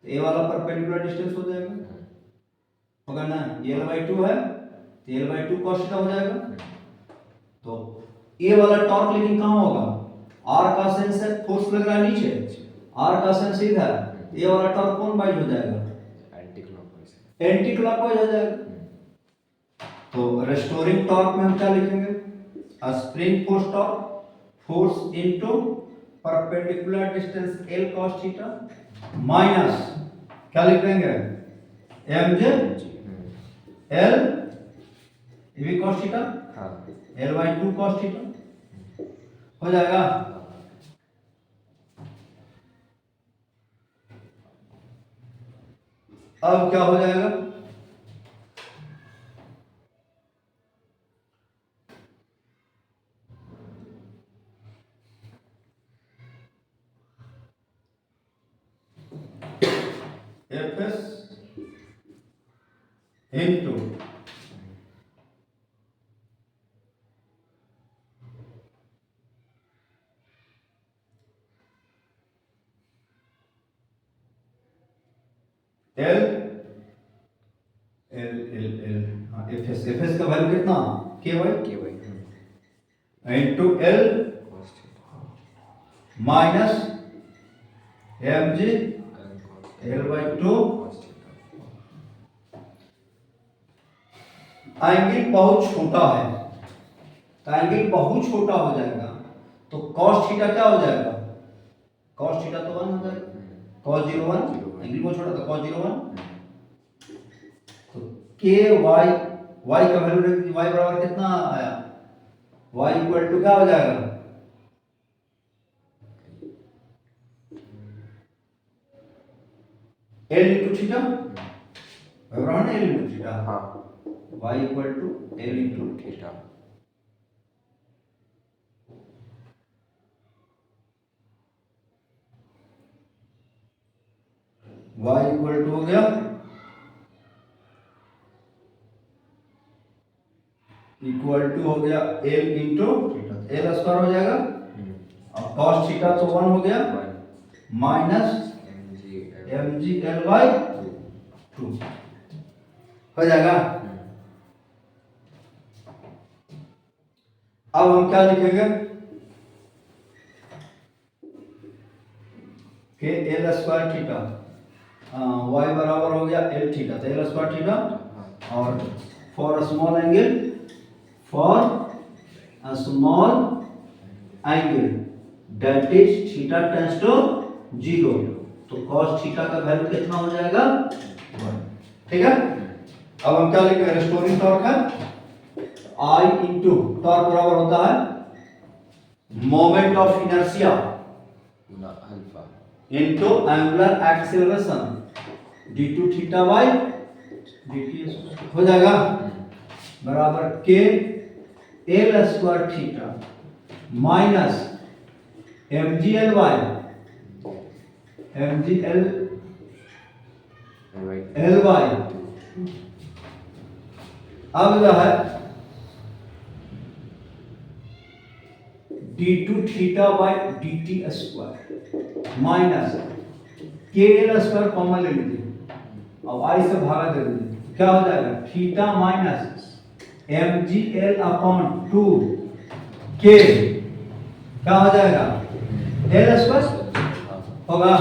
ये वाला परपेंडिकुलर डिस्टेंस हो जाएगा, होगा ना, ये L/2 है, तो L/2 cos थीटा हो जाएगा। तो ये वाला टॉर्क लेकिन कहां होगा, R का सेंस है, फोर्स लग रहा है नीचे, R का सेंस इधर, ये वाला टॉर्क कौन बाइज हो जाएगा, एंटी क्लॉकवाइज हो जाएगा। तो रेस्टोरिंग टॉर्क में हम क्या लिखेंगे, spring force torque force into perpendicular distance l cos theta minus क्या लिख देंगे m j l v cos theta l by 2 cos theta हो जाएगा। अब क्या हो जाएगा f s into l l l l f s का वैल्यू कितना k y into l minus m g l by 2। Angle बहुत छोटा है तो एंगल बहुत छोटा हो जाएगा तो cos थीटा क्या हो जाएगा cos थीटा तो 1 हो जाएगा cos 0 1 एंगल बहुत छोटा तो cos 0 1 तो के वाई वाई का वैल्यू रख दीजिए वाई बराबर कितना आया वाई इक्वल टू क्या हो जाएगा एल इंटू थीटा बराबर है एल इंटू थीटा हाँ y equal to l into theta y equal to हो गया इक्वल टू हो गया l into theta l square हो जाएगा अब cos थीटा तो 1 हो गया minus m g l by 2 हो जाएगा। अब हम क्या लिखेंगे के एल स्क्वायर थीटा वाई बराबर हो गया एल थीटा तो एल स्क्वायर थीटा और for small angle that is theta tends to 0 तो cos थीटा का वैल्यू कितना हो जाएगा 1 ठीक है। अब हम क्या लिखेंगे रेस्टोरिंग टॉर्क है I इंटू टॉर्क बराबर होता है moment of inertia alpha into angular acceleration d2 theta by dt हो जाएगा बराबर k l square theta minus m g l y m g l y अब जो है d2 theta by dt square minus k l square common ले लीजिए अब आई से भागा दे दीजिए क्या हो जाएगा theta minus m g l upon 2 के क्या हो जाएगा एल स्क्वायर होगा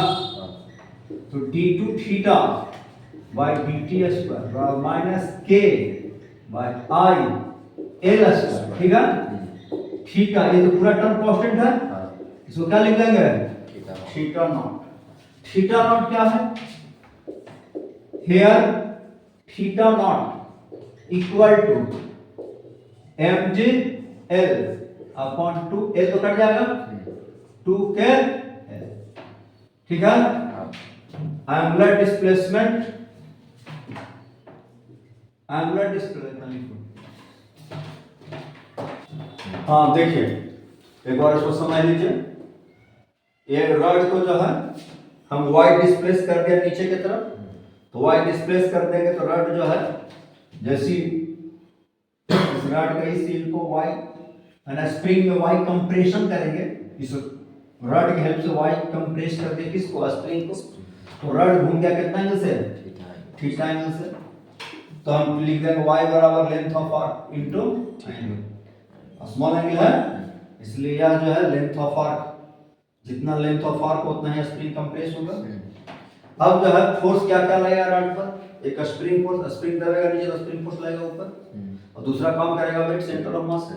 तो d2 theta by dt square minus के बाई आई एल स्क्वायर ठीक है ठीक है ये तो पूरा टर्म कांस्टेंट है इसको क्या लिख देंगे थीटा नॉट क्या है here theta naught equal to m g l upon 2 l तो कट जाएगा 2 के एल ठीक है। एंगुलर डिस्प्लेसमेंट हाँ देखिए एक बार इसको समझ लीजिए ये रॉड को जो है हम y डिस्प्लेस कर दिया नीचे की तरफ तो y डिस्प्लेस कर देंगे तो रॉड जो है जैसी इस रॉड का इस सील को y है ना स्प्रिंग में y कंप्रेशन करेंगे इस रॉड की हेल्प से y कंप्रेस कर दे किसको स्प्रिंग को तो रॉड घूम गया कितना एंगल से थीटा एंगल से तो हम लिख देंगे y बराबर length of arc into angle small angle है इसलिए यह जो है लेंथ ऑफ आर्क जितना लेंथ ऑफ आर्क उतना ही स्प्रिंग कंप्रेस होगा। अब जो है फोर्स क्या क्या लगेगा रॉड पर एक स्प्रिंग फोर्स स्प्रिंग दबेगा नीचे तो स्प्रिंग फोर्स लगेगा ऊपर और दूसरा काम करेगा वेट सेंटर ऑफ मास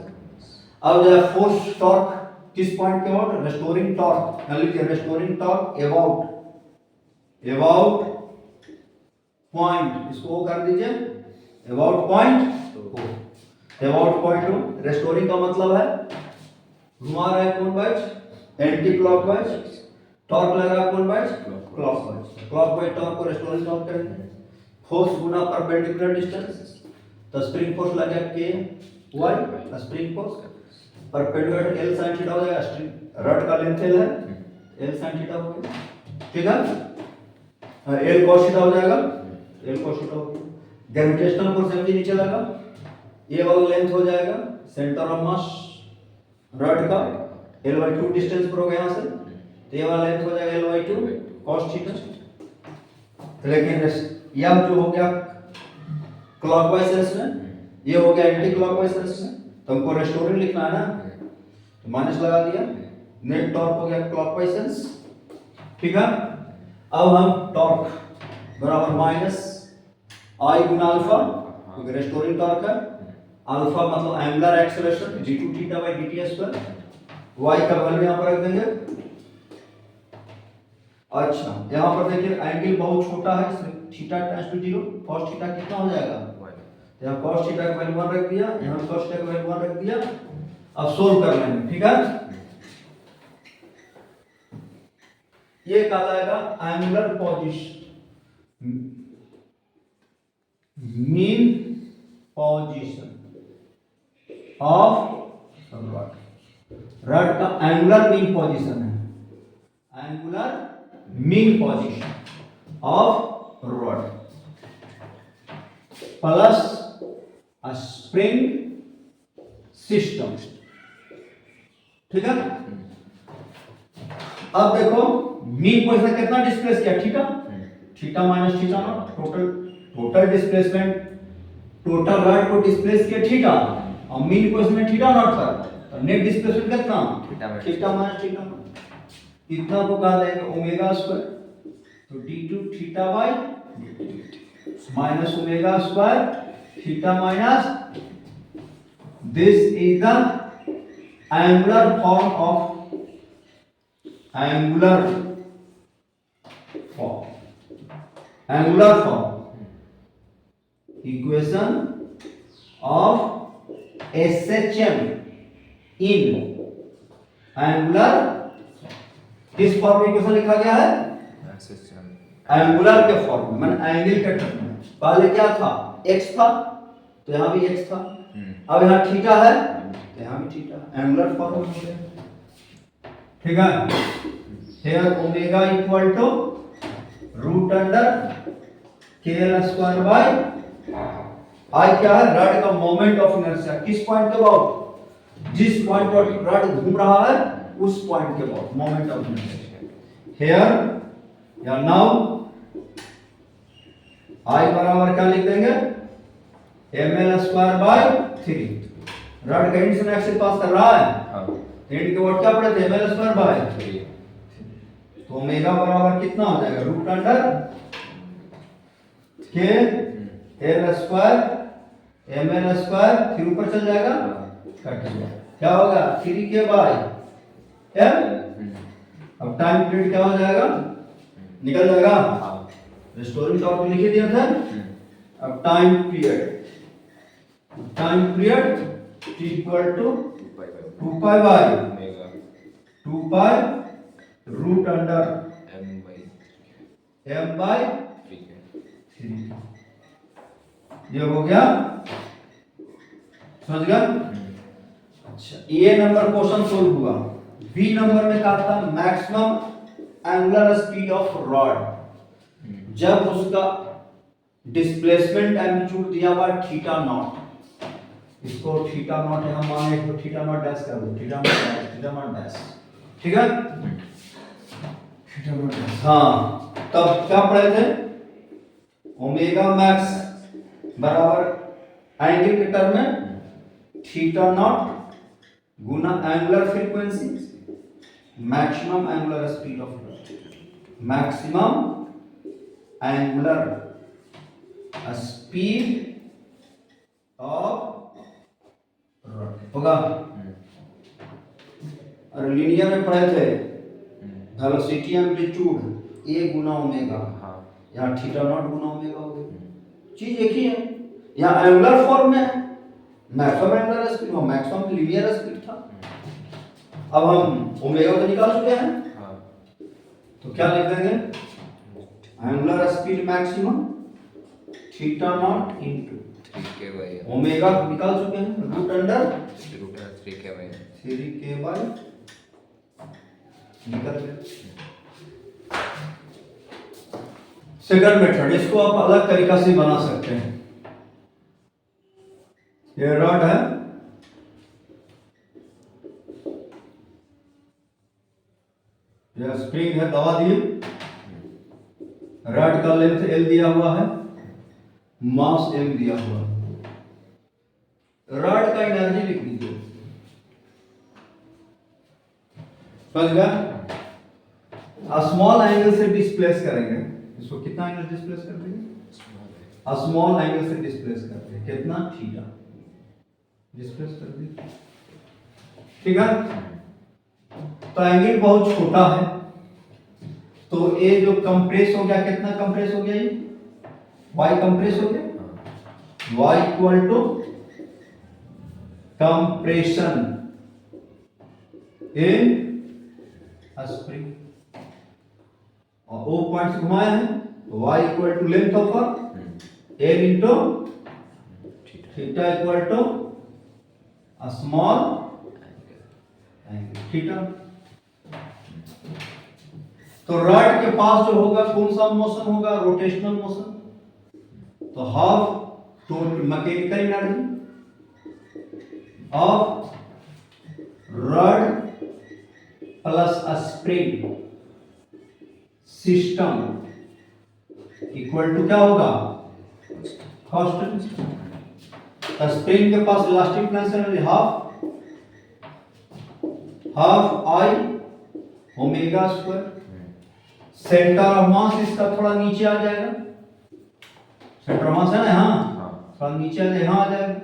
अब जो है फोर्स टॉर्क किस पॉइंट के अबाउट, रेस्टोरिंग टॉर्क, लिखिए रेस्टोरिंग टॉर्क अबाउट पॉइंट, इसको वो कर दीजिए अबाउट पॉइंट रेस्टोरिंग का मतलब है घुमा रहा है कौन वाइज, एंटी क्लॉकवाइज, टॉर्क लग रहा है कौन वाइज, क्लॉकवाइज टॉर्क को रेस्टोरिंग टॉर्क करेंगे। फोर्स गुना परपेंडिकुलर डिस्टेंस, तो स्प्रिंग फोर्स लगा k y, spring force perpendicular l sin theta हो जाएगा, स्ट्रिंग रड का लेंथ एल है, एल sin थीटा हो गया, ठीक है, एल cos थीटा हो जाएगा, एल cos थीटा हो गया। ग्रेविटेशनल फोर्स एम जी नीचे लगा, ये वाला लेंथ हो जाएगा सेंटर ऑफ मास रड का L/2 डिस्टेंस पर होगा यहां से, तो ये वाला लेंथ हो जाएगा L/2 cos थीटा। लेकिन यह जो हो गया क्लॉकवाइज सेंस में, ये हो गया एंटी क्लॉकवाइज सेंस में, तो हमको रेस्टोरिंग लिखना है ना, तो माइनस लगा दिया, नेट टॉर्क हो गया क्लॉकवाइज सेंस, ठीक है। अब हम टॉर्क बराबर माइनस आई गुना अल्फा, क्योंकि रेस्टोरिंग टॉर्क है, अल्फा मतलब angular acceleration d2 theta bye dt square, y का वैल्यू यहां पर रख देंगे। अच्छा यहां पर देखिए एंगल बहुत छोटा है, इसलिए theta tends to 0, cos theta कितना हो जाएगा, यहाँ cos थीटा का वैल्यू 1 रख दिया, यहाँ cos थीटा का वैल्यू 1 रख दिया। अब सोल्व कर लेंगे, ठीक है। ये कहलाएगा angular position, mean position of rod का एंगुलर मीन पोजीशन है, angular mean position of rod plus spring system, ठीक है। अब देखो मीन पोजीशन कितना डिस्प्लेस किया, theta, theta minus theta naught, total displacement, total rod को डिस्प्लेस किया थीटा, और मीन पोजीशन थीटा नॉट पर, तो नेट डिस्प्लेसमेंट कितना, थीटा माइनस थीटा नॉट, इतना को कहा जाएगा ओमेगा स्क्वायर, तो d2 theta by minus omega square theta minus, this is the angular form of equation of SHM in angular, किस form में इक्वेशन लिखा गया है, एंगुलर के फॉर्म में, माने एंगल के टर्म में। पहले क्या था, x था, तो यहां भी x था, अब यहां थीटा है, तो यहां भी थीटा, एंगुलर फॉर्म में हो गया, ठीक है। here omega equal to root under KL square by I क्या है, रड का मोमेंट ऑफ इनर्शिया, किस पॉइंट के अबाउट, जिस पॉइंट पर रड घूम रहा है उस पॉइंट के about moment of inertia. here या नाउ I बराबर क्या लिख देंगे, ml स्क्वायर बाय 3, रड का एंड से एक्सिस पास कर रहा है, एंड के अबाउट क्या पड़े थे, ml स्क्वायर बाय 3, तो ओमेगा बराबर कितना हो जाएगा, रूट अंडर के एल स्क्वायर ml स्क्वायर, फिर ऊपर चल जाएगा कट गया, क्या होगा 3k बाय m। अब टाइम पीरियड क्या हो जाएगा, निकल जाएगा, रेस्टोरिंग टॉर्क लिख दिया था। अब time period t equal to 2 pi by 2 pi root under m by 3, ये हो गया, समझ गया। अच्छा ए नंबर क्वेश्चन सोल्व हुआ। बी नंबर में कहा था maximum angular speed of rod, जब उसका डिस्प्लेसमेंट एम्पलीट्यूड दिया हुआ थीटा नॉट, इसको थीटा नॉट यहां माने, तो थीटा नॉट डैश कर दो, थीटा नॉट डैश, ठीक है, थीटा नॉट डैश। हाँ तब क्या पढ़े थे, ओमेगा मैक्स बराबर एंगल के टर्म में theta naught Guna angular frequency, maximum angular speed of rod, maximum angular speed of rod होगा। और लीनियर में पढ़े थे वेलोसिटी एम्पलीट्यूड ए गुना ओमेगा, यहाँ थीटा नॉट गुना ओमेगा हो गया, चीज एक ही है। यहाँ एंगुलर फॉर्म में है, मैक्सिमम एंगुलर स्पीड और मैक्सिमम लीनियर स्पीड था। अब हम ओमेगा तो निकाल चुके हैं, तो क्या लिख देंगे, angular speed maximum theta naught into 3k/m omega निकाल चुके हैं, root under 3k/m 3k bye निकल गया। सेकंड मेथड, इसको आप अलग तरीका से बना सकते हैं। ये रॉड है, यह स्प्रिंग है, दबा दिए, रॉड का लेंथ L दिया हुआ है, मास M दिया हुआ है, रॉड का एनर्जी लिख दीजिए, समझ गया। स्मॉल एंगल से डिस्प्लेस करेंगे, इसको कितना एंगल डिस्प्लेस कर देंगे, स्मॉल एंगल से डिस्प्लेस करते हैं, कितना, थीटा डिस्प्लेस कर दिया, ठीक है। तो एंगल बहुत छोटा है, तो ये जो कंप्रेस हो गया, कितना कंप्रेस हो गया, ये y कंप्रेस हो गया, y equal to compression in spring, और ओ पॉइंट से घुमाया है, y equal to length of L into theta equal to small angle theta. तो रॉड के पास जो होगा कौन सा मोशन होगा, रोटेशनल मोशन, तो half total mechanical energy of rod plus spring system equal to क्या होगा, कांस्टेंट। स्प्रिंग के पास elastic flexibility half I omega square, centre of mass इसका थोड़ा नीचे आ जाएगा, सेंटर ऑफ मास है ना, हाँ थोड़ा नीचे आ जाएगा, यहाँ आ जाएगा,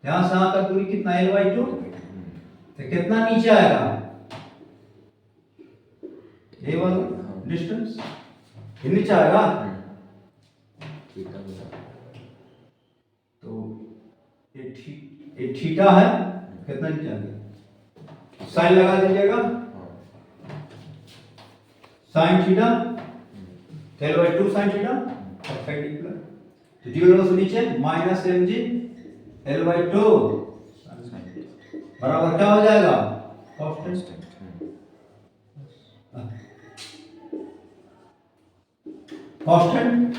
यहाँ से यहाँ तक दूरी कितना, L/2, तो कितना नीचे आएगा, ये वाला डिस्टेंस ये नीचे आएगा, तो ये थीटा है, कितना नीचे आ गया, साइन लगा दीजिएगा, sine theta L/2 sine theta perpendicular, तो 0 से नीचे माइनस mg L/2 बराबर क्या हो जाएगा, कांस्टेंट। कांस्टेंट।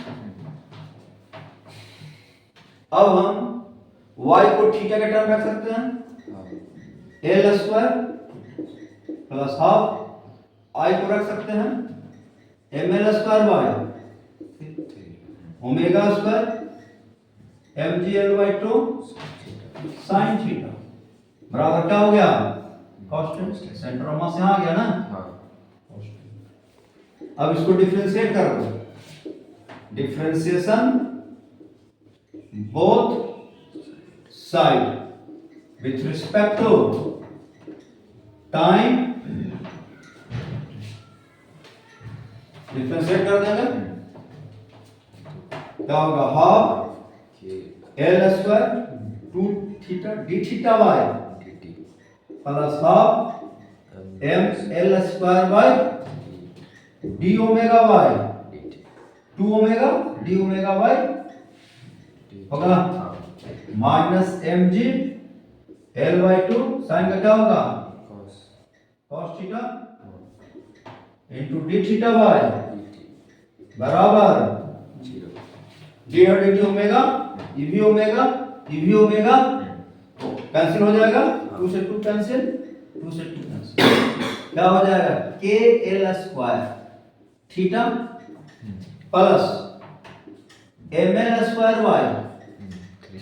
अब हम y को थीटा के टर्म रख सकते हैं, L square plus half I को रख सकते हैं ml square by omega square mg L/2 sine theta बराबर क्या हो गया, कांस्टेंट। सेंटर ऑफ मास यहाँ आ गया ना, अब इसको डिफरेंशिएट कर दो, differentiation both side with respect to time, differentiate कर देंगे, क्या होगा, half L square 2 theta d theta by plus half m L square by d omega by 2 omega d omega by होगा माइनस mg L/2 साइन का क्या होगा, cos theta into d theta by बराबर 0 dt omega ev omega ev omega cancel हो जाएगा, 2 से 2 cancel, 2 से 2 cancel, क्या हो जाएगा, k L square theta plus ml square by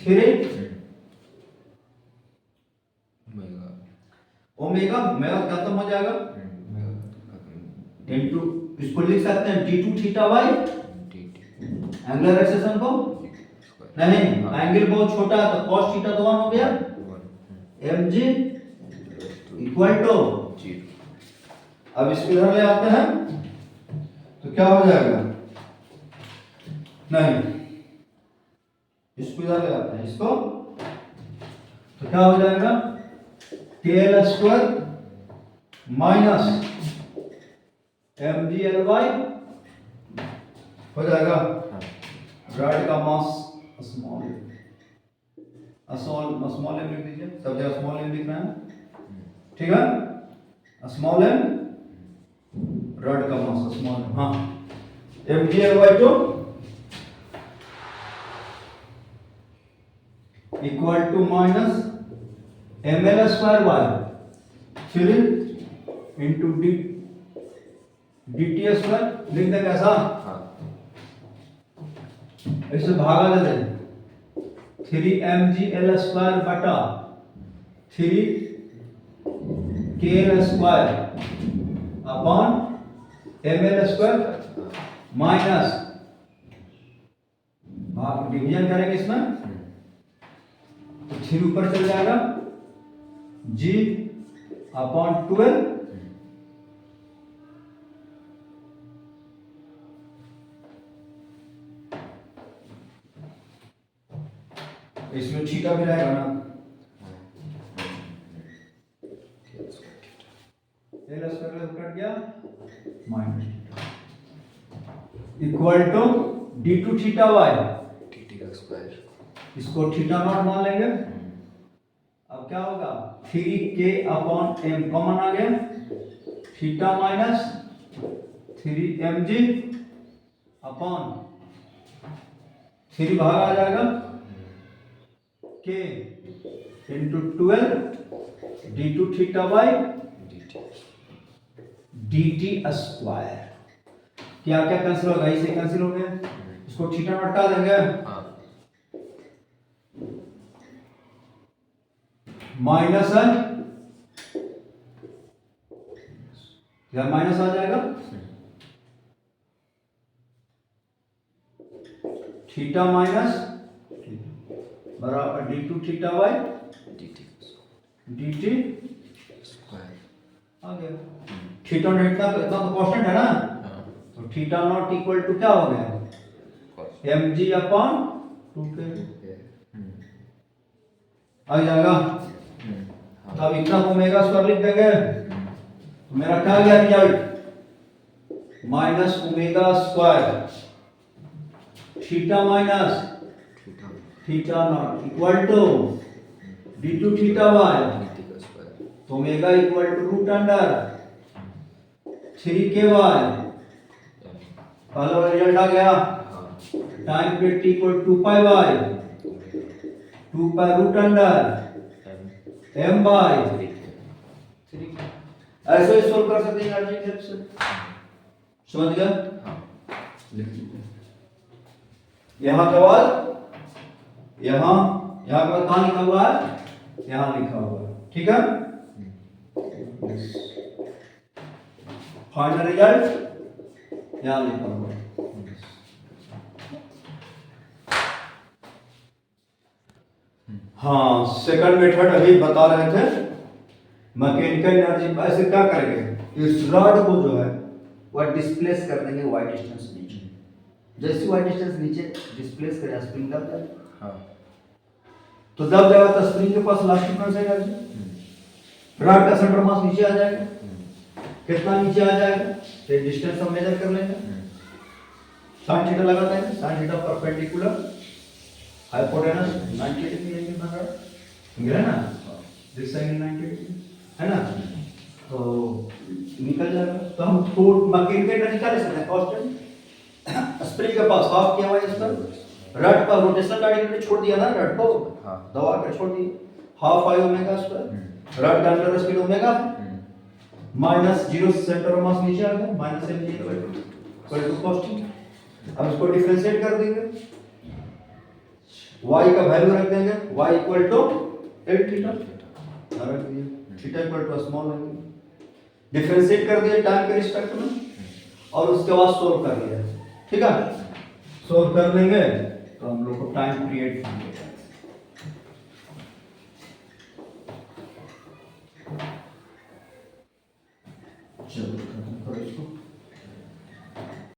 3 omega, omega खत्म हो जाएगा, इनटू इसको लिख सकते हैं d2 theta bye angular accession को, नहीं एंगल बहुत छोटा है तो cos थीटा तो 1 हो गया, mg इक्वल टू अब इसको इधर ले आते हैं तो क्या हो जाएगा, नहीं इसको इधर ले आते हैं इसको, तो क्या हो जाएगा KL स्क्वायर माइनस mgly हो जाएगा। रॉड का मास स्मॉल स्मॉल एम लिख दीजिए, सब जगह स्मॉल एम लिखना है, ठीक है। स्मॉल एम रॉड का मास स्मॉल, हाँ mgly to equal to minus ml square by 3 into dt square लिख दें कैसा, इसे भागा दे दें 3mgl स्क्वायर बटा 3kl square upon ml square minus, आप डिवीजन करेंगे इसमें तो 3 ऊपर चल जाएगा g अपॉन 12 इसमें थीटा भी रहेगा ना, एल स्क्वायर कट गया minus equal to d2 theta y dt का स्क्वायर, इसको थीटा नॉट मान लेंगे। अब क्या होगा 3k अपॉन m कॉमन आ गया, थीटा माइनस 3mg अपॉन 3 भाग आ जाएगा k into 12 d2 theta y dt square. क्या क्या कैंसिल होगा, इसे कैंसिल हो गया, इसको थीटा नॉट हटा देंगे, माइनस है या माइनस आ जाएगा थीटा माइनस बराबर d2 theta y dt square आ गया। थीटा नॉट इतना तो कांस्टेंट है ना, तो थीटा नॉट इक्वल टू क्या हो गया mg अपॉन 2k आ जाएगा। अब इतना ओमेगा स्क्वायर लिख देंगे तो मेरा क्या आ गया result minus omega square theta minus theta naught equal to d2 theta y dt का स्क्वायर, तो omega equal to root under 3ky, पहला रिजल्ट आ गया। Time period equal 2 pi 2 pi root under m by 3। ऐसे ही solve कर सकते हैं energy की हेल्प से, समझ गया। लिख लीजिए यहाँ के बाद यहाँ के बाद कहाँ लिखा हुआ है, यहाँ लिखा हुआ है, ठीक है। फाइनल रिजल्ट यहाँ लिखा हुआ है। हाँ सेकंड मेथड अभी बता रहे थे, मैकेनिकल एनर्जी ऐसे क्या करेंगे, इस रॉड को जो है वह डिस्प्लेस कर देंगे वाई डिस्टेंस नीचे, जैसे वाई डिस्टेंस नीचे डिस्प्लेस करें स्प्रिंग दब जाए, तो दब जाएगा तो स्प्रिंग के पास लास्ट कौन सा एनर्जी, रॉड का सेंटर मास नीचे आ जाएगा, कितना नीचे आ जाएगा, तो डिस्टेंस हम मेजर कर लेंगे, sin थीटा लगाते हैं, sin theta perpendicular hypotenuse 90 degree angle बन रहा है, है ना, दिस एंगल 90 डिग्री है ना, तो निकल जाएगा। तो हम फोर्स मैकेनिकल एनर्जी क्या ले सकते हैं, कांस्टेंट स्प्रिंग के पास हाफ किया हुआ है इसका, रड पर रोटेशनल डायरेक्शन छोड़ दिया ना, रड को दबा कर छोड़ दिया, half I omega square, rod का under speed omega minus 0 centre of mass नीचे आ गया minus mg equal to constant. अब इसको डिफरेंशिएट कर देंगे, y का वैल्यू रख देंगे, y equal to l theta रख दिया, थीटा इक्वल टू स्मॉल है, डिफरेंशिएट कर दिया टाइम के रिस्पेक्ट में, और उसके बाद सोल्व कर लिया, ठीक है। सोल्व कर लेंगे तो हम लोग को टाइम पीरियड